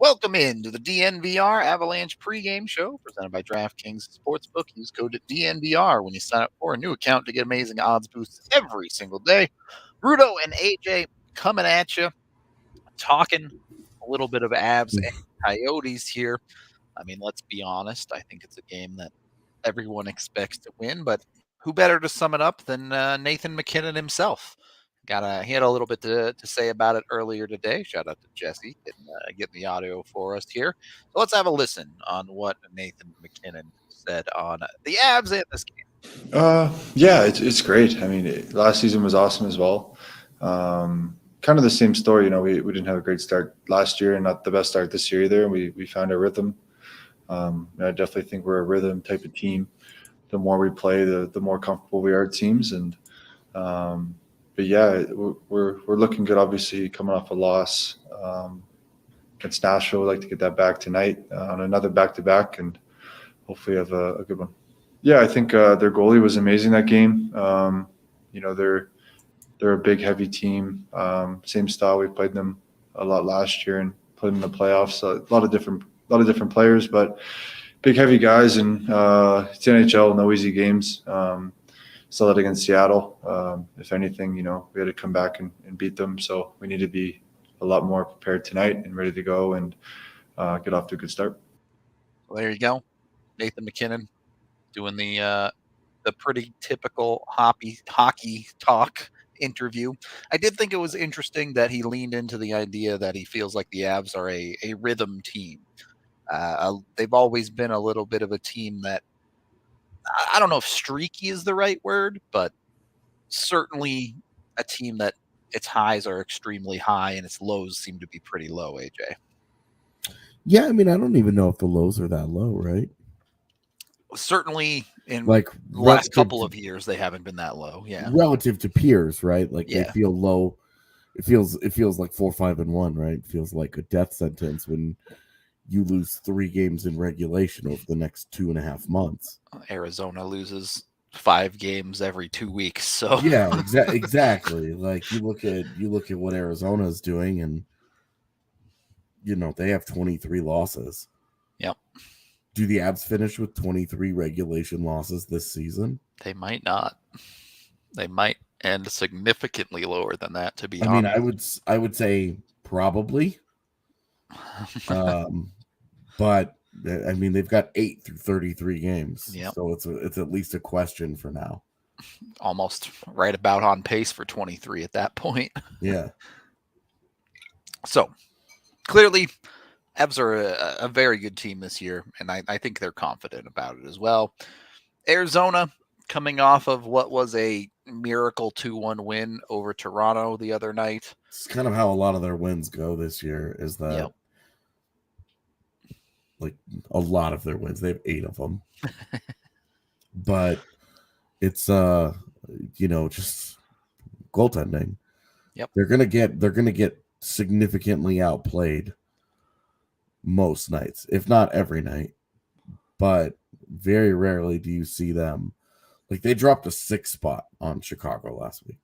Welcome into the DNVR Avalanche Pregame Show presented by DraftKings Sportsbook. Use code DNVR when you sign up for a new account to get amazing odds boosts every single day. Rudo and AJ coming at you, talking a little bit of Avs and Coyotes here. I mean, let's be honest. I think it's a game that everyone expects to win, but who better to sum it up than Nathan MacKinnon himself? He had a little bit to say about it earlier today. Shout out to Jesse getting the audio for us here. So let's have a listen on what Nathan MacKinnon said on the Avs in this game. Yeah, it's great. I mean, last season was awesome as well. Kind of the same story. You know, we didn't have a great start last year and not the best start this year either. We found our rhythm. I definitely think we're a rhythm type of team. The more we play, the more comfortable we are, it seems. And but yeah, we're looking good. Obviously, coming off a loss against Nashville, we'd like to get that back tonight on another back-to-back, and hopefully have a good one. Yeah, I think their goalie was amazing that game. You know, they're a big, heavy team. Same style. We played them a lot last year and played them in the playoffs. So a lot of different players, but big, heavy guys. And it's NHL, no easy games. Saw that against Seattle. If anything, you know, we had to come back and beat them. So we need to be a lot more prepared tonight and ready to go and get off to a good start. Well, there you go, Nathan MacKinnon doing the pretty typical hockey talk interview. I did think it was interesting that he leaned into the idea that he feels like the Avs are a rhythm team. They've always been a little bit of a team that, I don't know if streaky is the right word, but certainly a team that its highs are extremely high and its lows seem to be pretty low, AJ. Yeah, I mean, I don't even know if the lows are that low, right? Certainly in like the last couple of years, they haven't been that low. Yeah. Relative to peers, right? Like Yeah. They feel low. It feels like 4-5-1, right? It feels like a death sentence when you lose 3 games in regulation over the next 2.5 months. Arizona loses 5 games every 2 weeks. So yeah, exactly. Like you look at what Arizona is doing, and you know they have 23 losses. Yep. Do the Avs finish with 23 regulation losses this season? They might not. They might end significantly lower than that, to be honest. I mean, I would say probably. But I mean, they've got 8 through 33 games. Yep. So it's at least a question for now. Almost right about on pace for 23 at that point. Yeah. So clearly, Avs are a very good team this year, and I think they're confident about it as well. Arizona, coming off of what was a miracle 2-1 win over Toronto the other night. It's kind of how a lot of their wins go this year, is that yep. Like a lot of their wins, they have 8 of them. But it's just goaltending. Yep. They're gonna get significantly outplayed most nights, if not every night. But very rarely do you see them. Like they dropped a 6 spot on Chicago last week.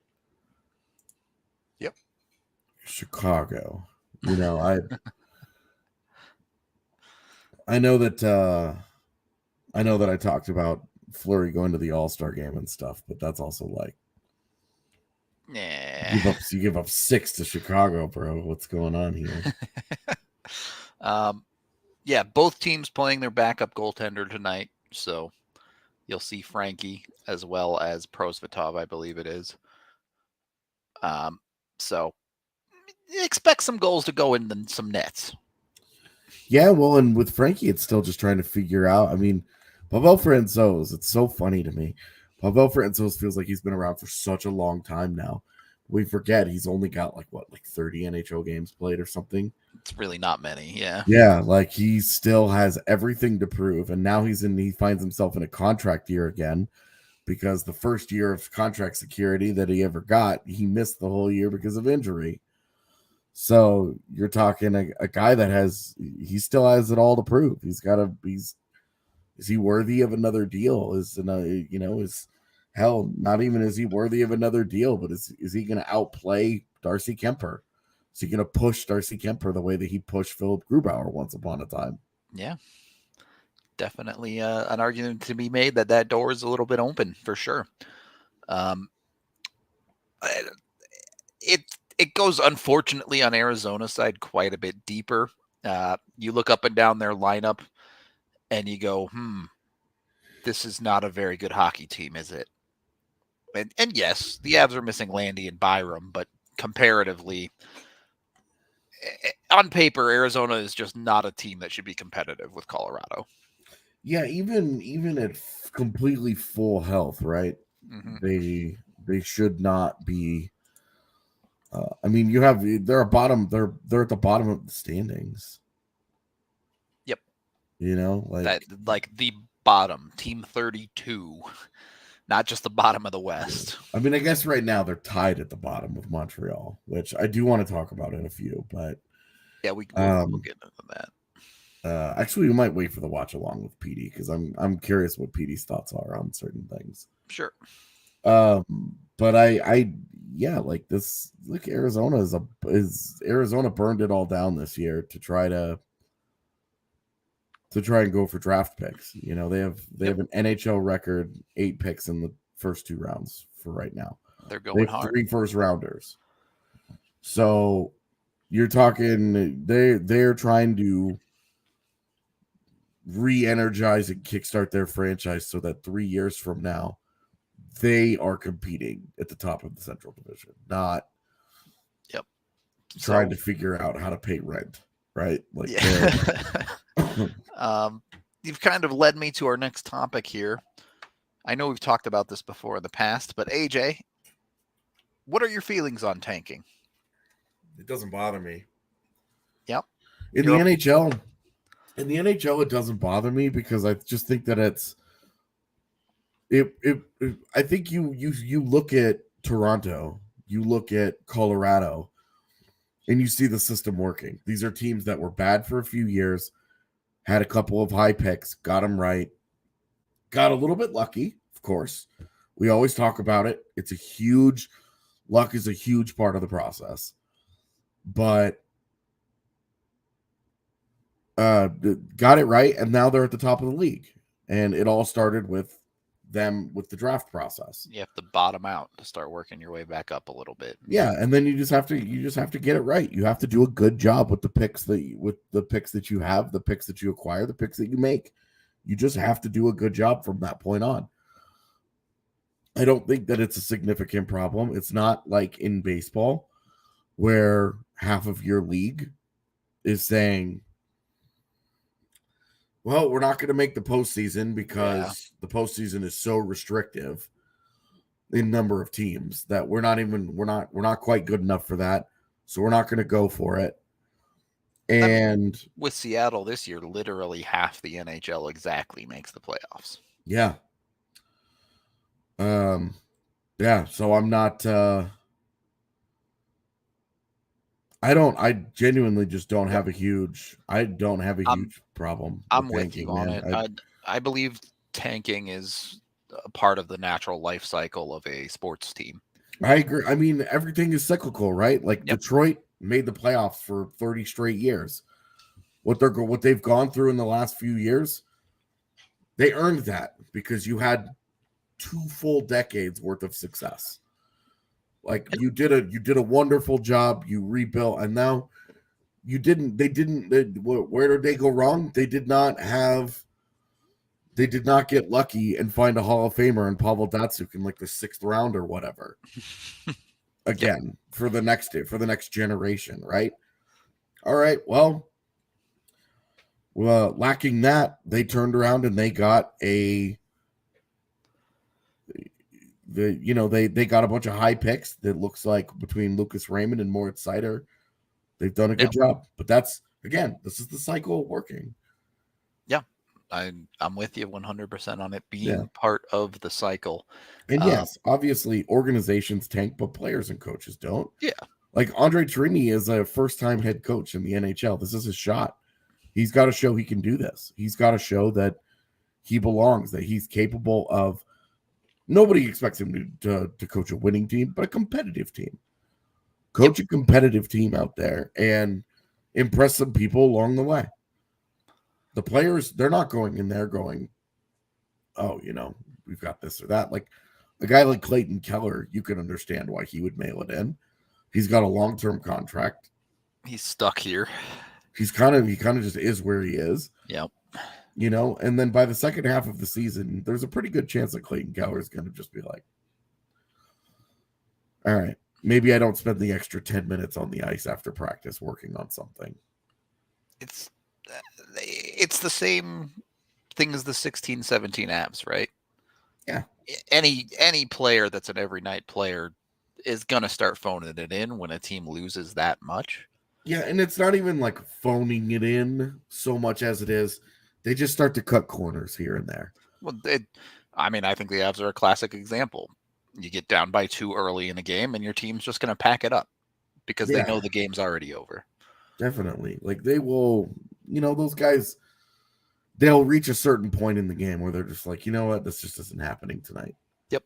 Yep. Chicago. You know, I know that I talked about Fleury going to the All-Star game and stuff, but that's also like, yeah, you give up 6 to Chicago, bro. What's going on here? Yeah, both teams playing their backup goaltender tonight, so you'll see Frankie as well as Prosvetov, I believe it is. So expect some goals to go in some nets. Yeah, well, and with Frankie, it's still just trying to figure out. I mean, Pavel Francouz, it's so funny to me. Pavel Francouz feels like he's been around for such a long time now. We forget he's only got like 30 NHL games played or something. It's really not many, yeah. Yeah, like he still has everything to prove, and now he finds himself in a contract year again, because the first year of contract security that he ever got, he missed the whole year because of injury. So you're talking a guy that he still has it all to prove. Is he worthy of another deal? Not even is he worthy of another deal, but is he going to outplay Darcy Kemper? Is he going to push Darcy Kemper the way that he pushed Philip Grubauer once upon a time? Yeah. Definitely an argument to be made that door is a little bit open for sure. It goes, unfortunately, on Arizona's side quite a bit deeper. You look up and down their lineup and you go, this is not a very good hockey team, is it? And yes, the Avs are missing Landy and Byram, but comparatively, on paper, Arizona is just not a team that should be competitive with Colorado. Yeah, even at completely full health, right? Mm-hmm. They should not be. I mean, they're at the bottom of the standings. Yep. You know, like the bottom, team 32, not just the bottom of the West. I mean, I guess right now they're tied at the bottom with Montreal, which I do want to talk about in a few, but yeah, we'll get into that. Actually, we might wait for the watch along with PD because I'm curious what PD's thoughts are on certain things. Sure. But like this. Look, Arizona Arizona burned it all down this year to try and go for draft picks. You know, they have an NHL record 8 picks in the first 2 rounds for right now. They're going hard. 3 first rounders. So you're talking they're trying to re-energize and kickstart their franchise so that 3 years from now they are competing at the top of the Central Division, not trying to figure out how to pay rent, right? Like, you've kind of led me to our next topic here. I know we've talked about this before in the past, but AJ, what are your feelings on tanking? It doesn't bother me. Yep. In the NHL, it doesn't bother me because I just think that I think you look at Toronto, you look at Colorado, and you see the system working. These are teams that were bad for a few years, had a couple of high picks, got them right, got a little bit lucky, of course. We always talk about it. Luck is a huge part of the process. But got it right, and now they're at the top of the league. And it all started with them with the draft process. You have to bottom out to start working your way back up a little bit. Yeah, and then you just have to get it right. You have to do a good job with the picks that you have, the picks that you acquire, the picks that you make. You just have to do a good job from that point on. I don't think that it's a significant problem. It's not like in baseball where half of your league is saying, well, we're not going to make the postseason because the postseason is so restrictive in number of teams that we're not quite good enough for that. So we're not going to go for it. And with Seattle this year, literally half the NHL exactly makes the playoffs. Yeah. So I'm not, I genuinely just don't have a huge problem. I'm with you on it. I believe tanking is a part of the natural life cycle of a sports team. I agree. I mean, everything is cyclical, right? Like Detroit made the playoffs for 30 straight years. What they've gone through in the last few years, they earned that because you had 2 full decades worth of success. Like you did a wonderful job. You rebuilt, and now where did they go wrong? They did not get lucky and find a Hall of Famer in Pavel Datsyuk in like the 6th round or whatever. Again, for the next generation, right? All right. Well, lacking that, they turned around and they got they got a bunch of high picks that looks like between Lucas Raymond and Moritz Seider. They've done a good job. But this is the cycle working. Yeah. I'm with you 100% on it being part of the cycle. And yes, obviously organizations tank, but players and coaches don't. Yeah. Like Andre Tourigny is a first-time head coach in the NHL. This is his shot. He's got to show he can do this. He's got to show that he belongs, that he's capable of. Nobody expects him to coach a winning team, but a competitive team. Coach a competitive team out there and impress some people along the way. The players, they're not going in there going, oh, we've got this or that. Like a guy like Clayton Keller, you can understand why he would mail it in. He's got a long-term contract. He's stuck here. He kind of just is where he is. Yep. And then by the second half of the season, there's a pretty good chance that Clayton Keller is going to just be like, all right, maybe I don't spend the extra 10 minutes on the ice after practice working on something. It's the same thing as the 16-17 Avs, right? Yeah. Any player that's an every night player is going to start phoning it in when a team loses that much. Yeah, and it's not even like phoning it in so much as it is they just start to cut corners here and there. Well, I think the Avs are a classic example. You get down by 2 early in a game, and your team's just going to pack it up because they know the game's already over. Definitely. Like they will, those guys, they'll reach a certain point in the game where they're just like, you know what, this just isn't happening tonight. Yep.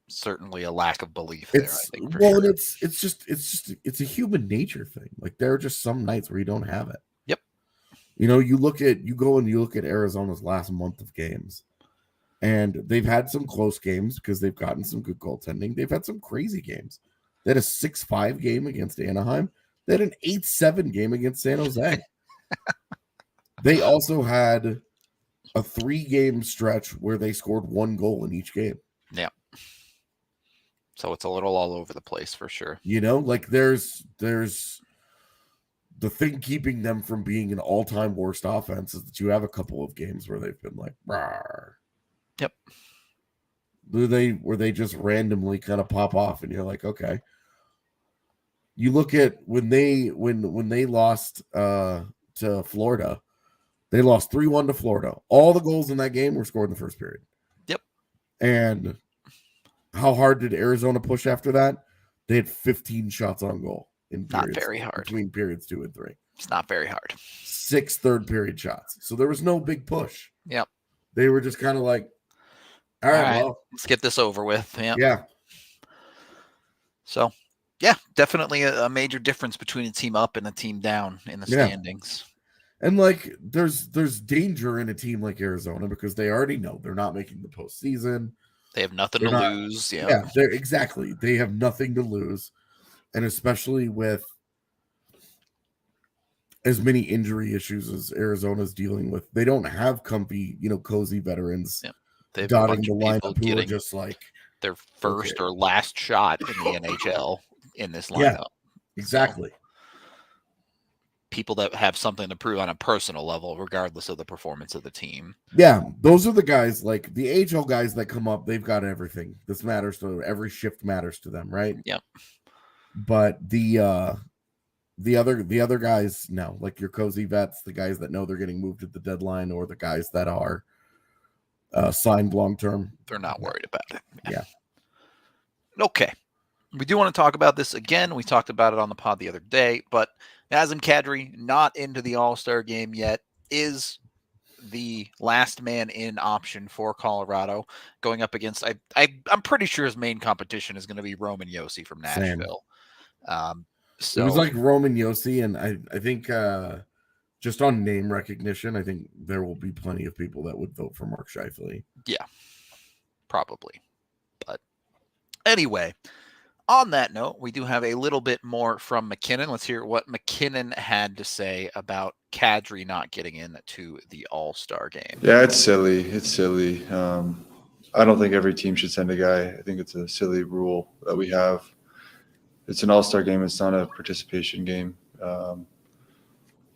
Certainly a lack of belief there, I think. Sure. It's a human nature thing. Like there are just some nights where you don't have it. Yep. You look at Arizona's last month of games, and they've had some close games because they've gotten some good goaltending. They've had some crazy games. They had a 6-5 game against Anaheim. They had an 8-7 game against San Jose. They also had a 3-game stretch where they scored 1 goal in each game. Yeah. So it's a little all over the place for sure. Like there's the thing keeping them from being an all-time worst offense is that you have a couple of games where they've been like, rawr. Yep. Where they just randomly kind of pop off, and you're like, okay. You look at when they lost to Florida, they lost 3-1 to Florida. All the goals in that game were scored in the first period. Yep. And how hard did Arizona push after that? They had 15 shots on goal in periods, not very hard between periods 2 and 3. It's not very hard. 6 third period shots. So there was no big push. Yep. They were just kind of like, all right, well, let's get this over with. Yep. Yeah. So, yeah, definitely a major difference between a team up and a team down in the standings. And like there's danger in a team like Arizona because they already know they're not making the postseason. They have nothing to lose. Yeah, they have nothing to lose. And especially with as many injury issues as Arizona's dealing with, they don't have comfy, cozy veterans dotting the lineup who are just like their first or last shot in the NHL in this lineup. Yeah, exactly. So, people that have something to prove on a personal level, regardless of the performance of the team. Yeah, those are the guys, like the AHL guys that come up, they've got everything. This matters to every shift matters to them, right? Yep. But the other guys, no, like your cozy vets, the guys that know they're getting moved at the deadline, or the guys that are signed long term, they're not worried about it. Yeah. Okay. We do want to talk about this again. We talked about it on the pod the other day, but Nazem Kadri, not into the All-Star game yet, is the last man in option for Colorado, going up against, I'm pretty sure his main competition is going to be Roman Josi from Nashville. So it was like Roman Josi, and I think just on name recognition, I think there will be plenty of people that would vote for Mark Scheifele. Yeah, probably. But anyway, on that note, we do have a little bit more from McKinnon. Let's hear what McKinnon had to say about Kadri not getting into the All-Star game. Yeah, it's silly. It's silly. I don't think every team should send a guy. I think it's a silly rule that we have. It's an All-Star game. It's not a participation game.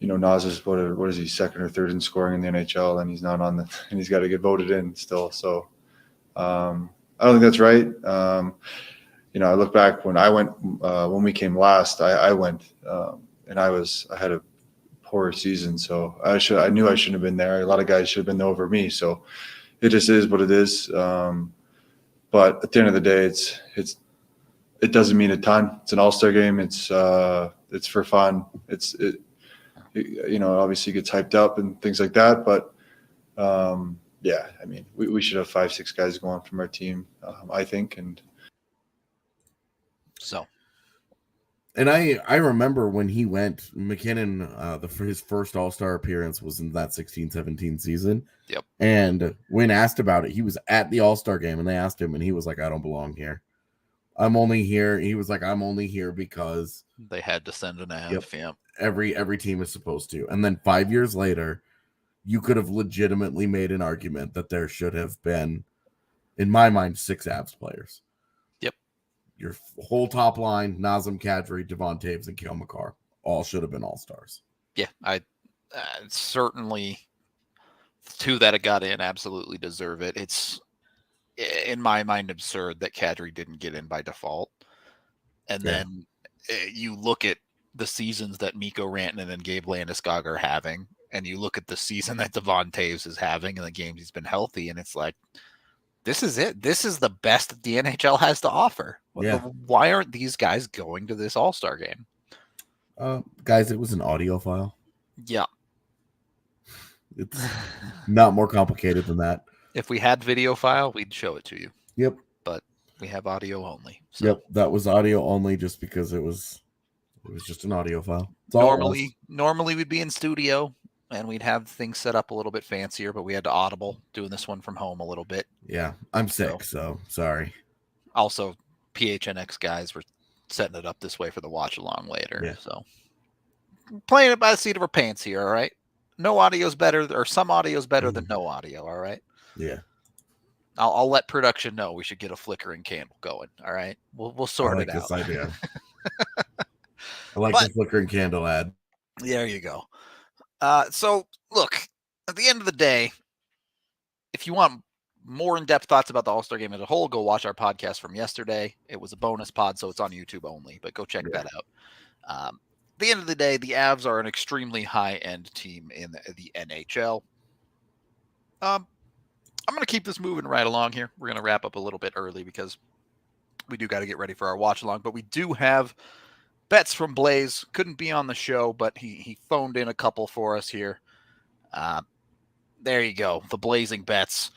Nas is what is he, second or third in scoring in the NHL, and he's not on and he's got to get voted in still. So I don't think that's right. I look back when I went, when we came last, I went, and I had a poor season. So I knew I shouldn't have been there. A lot of guys should have been over me. So it just is what it is. But at the end of the day, it doesn't mean a ton. It's an All-Star game. It's for fun. It obviously gets hyped up and things like that. But yeah, I mean, we should have 5-6 guys going from our team, I think. And So, and I remember when he went, McKinnon, his first All-Star appearance was in that 16-17 season. Yep. And when asked about it, he was at the All-Star game, and they asked him, and he was like, "I don't belong here. I'm only here." He was like, "I'm only here because they had to send an Av." Yep. Every team is supposed to. And then 5 years later, you could have legitimately made an argument that there should have been, in my mind, 6 Avs players. Yep. Your whole top line, Nazem Kadri, Devon Toews, and Cale Makar, all should have been All-Stars. Yeah, I certainly, 2 that have got in absolutely deserve it. It's, in my mind, absurd that Kadri didn't get in by default. And then you look at the seasons that Mikko Rantanen and Gabe Landeskog are having, and you look at the season that Devon Toews is having and the games he's been healthy, and it's like, this is it. This is the best that the NHL has to offer. Why aren't these guys going to this All-Star game? Guys, it was an audio file. Yeah. It's not more complicated than that. If we had video file, we'd show it to you. Yep. But we have audio only. So. Yep, that was audio only just because it was just an audio file. Normally we'd be in studio and we'd have things set up a little bit fancier, but we had to audible doing this one from home a little bit. Yeah, I'm sick, so sorry. Also, PHNX guys were setting it up this way for the watch along later. Yeah. So playing it by the seat of our pants here, all right? No audio is better, or some audio is better than no audio, all right? Yeah. I'll let production know we should get a flickering candle going, all right? We'll sort it out. I like this idea. I like the flickering candle ad. There you go. So, look, at the end of the day, if you want more in-depth thoughts about the All-Star Game as a whole, go watch our podcast from yesterday. It was a bonus pod, so it's on YouTube only, but go check that out. At the end of the day, the Avs are an extremely high-end team in the NHL. I'm going to keep this moving right along here. We're going to wrap up a little bit early because we do got to get ready for our watch-along, but we do have bets from Blaze. Couldn't be on the show, but he phoned in a couple for us here. There you go, the blazing bets.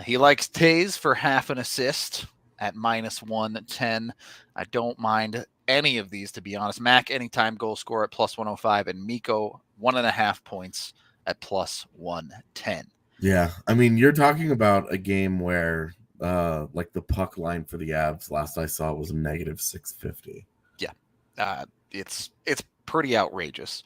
He likes Toews for half an assist at -110. I don't mind any of these, to be honest. Mac, anytime goal scorer at +105, and Mikko, 1.5 points at +110. Yeah, I mean, you're talking about a game where like the puck line for the Avs last I saw was a -650. Yeah, it's pretty outrageous.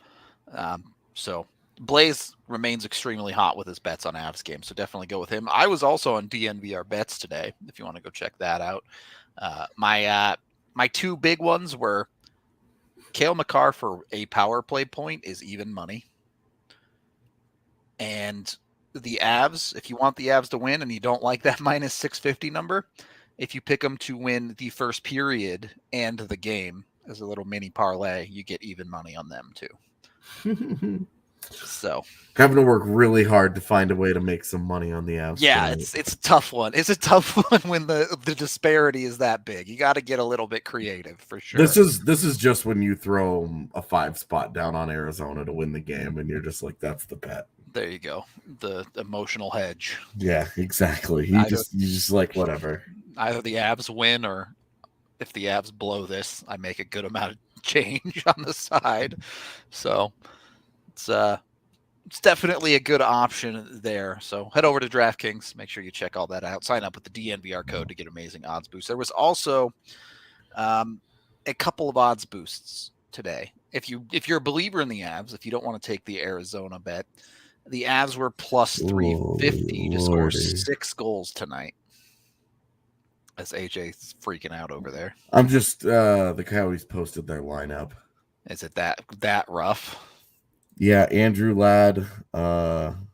So Blaze remains extremely hot with his bets on Avs games, so definitely go with him. I was also on DNVR bets today, if you want to go check that out. My 2 big ones were Cale Makar for a power play point is even money. And the Avs, if you want the Avs to win and you don't like that -650 number, if you pick them to win the first period and the game as a little mini parlay, you get even money on them too. So having to work really hard to find a way to make some money on the Avs. Yeah, it's a tough one. It's a tough one when the disparity is that big. You got to get a little bit creative for sure. This is just when you throw a 5 spot down on Arizona to win the game, and you're just like, that's the bet. There you go, the emotional hedge. Yeah, exactly. You just like whatever. Either the Avs win, or if the Avs blow this, I make a good amount of change on the side. So it's definitely a good option there. So head over to DraftKings. Make sure you check all that out. Sign up with the DNVR code to get amazing odds boosts. There was also a couple of odds boosts today. If you're a believer in the Avs, if you don't want to take the Arizona bet, the Avs were +350 to score 6 goals tonight. As AJ's freaking out over there. I'm just the Coyotes posted their lineup. Is it that rough? Yeah, Andrew Ladd. I'm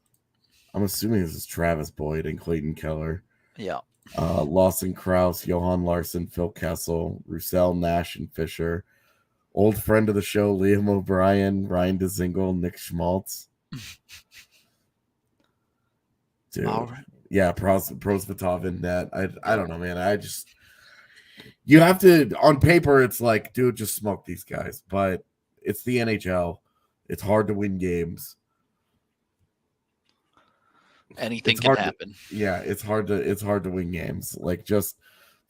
assuming this is Travis Boyd and Clayton Keller. Yeah. Lawson Krause, Johan Larson, Phil Kessel, Roussel, Nash, and Fisher. Old friend of the show, Liam O'Brien, Ryan DeZingle, Nick Schmaltz. Dude. Right. Yeah, Prosvetov in net. I don't know, man. You have to, on paper, it's like, dude, just smoke these guys. But it's the NHL. It's hard to win games. Anything can happen. It's hard to win games. Like, just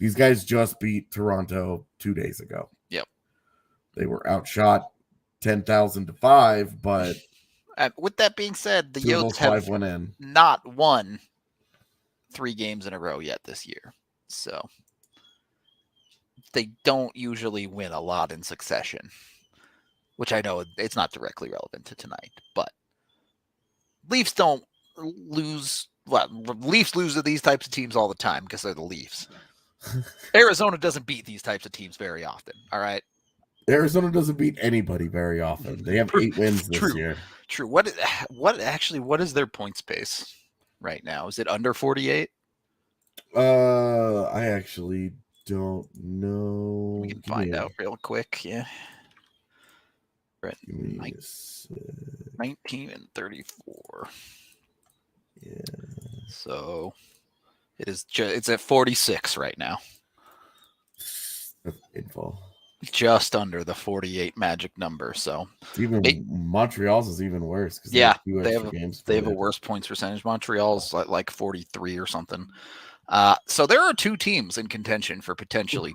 These guys just beat Toronto 2 days ago. Yep. They were outshot 10,000-5, but with that being said, the two of those Yotes five have went in. not won 3 games in a row yet this year. So they don't usually win a lot in succession, which I know it's not directly relevant to tonight, but Leafs don't lose. Well, Leafs lose to these types of teams all the time because they're the Leafs. Arizona doesn't beat these types of teams very often. All right. Arizona doesn't beat anybody very often. They have 8 wins this year. True. What is their points pace right now? Is it under 48? I actually don't know. We can find out real quick. Yeah. Right. 19 and 34. Yeah. So it's at 46 right now. Info. Just under the 48 magic number. So even Montreal's is even worse. Yeah, they have a worse points percentage. Montreal's like 43 or something. So there are 2 teams in contention for potentially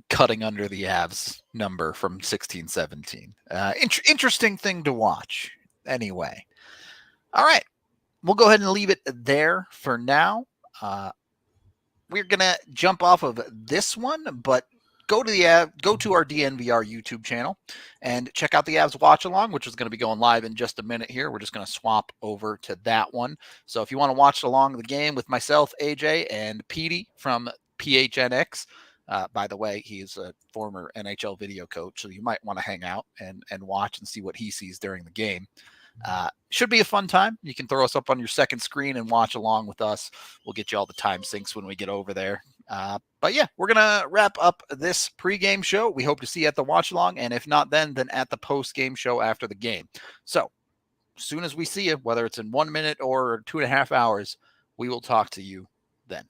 cutting under the Avs number from 16-17. Interesting thing to watch. Anyway, all right, we'll go ahead and leave it there for now. We're gonna jump off of this one, but go to our DNVR YouTube channel and check out the Avs watch along, which is going to be going live in just a minute here. We're just going to swap over to that one. So if you want to watch along the game with myself, AJ, and Petey from PHNX, by the way, he's a former NHL video coach, so you might want to hang out and watch and see what he sees during the game. Should be a fun time. You can throw us up on your second screen and watch along with us. We'll get you all the time syncs when we get over there. But yeah, we're going to wrap up this pregame show. We hope to see you at the watch along. And if not then at the post-game show after the game. So as soon as we see you, whether it's in 1 minute or 2.5 hours, we will talk to you then.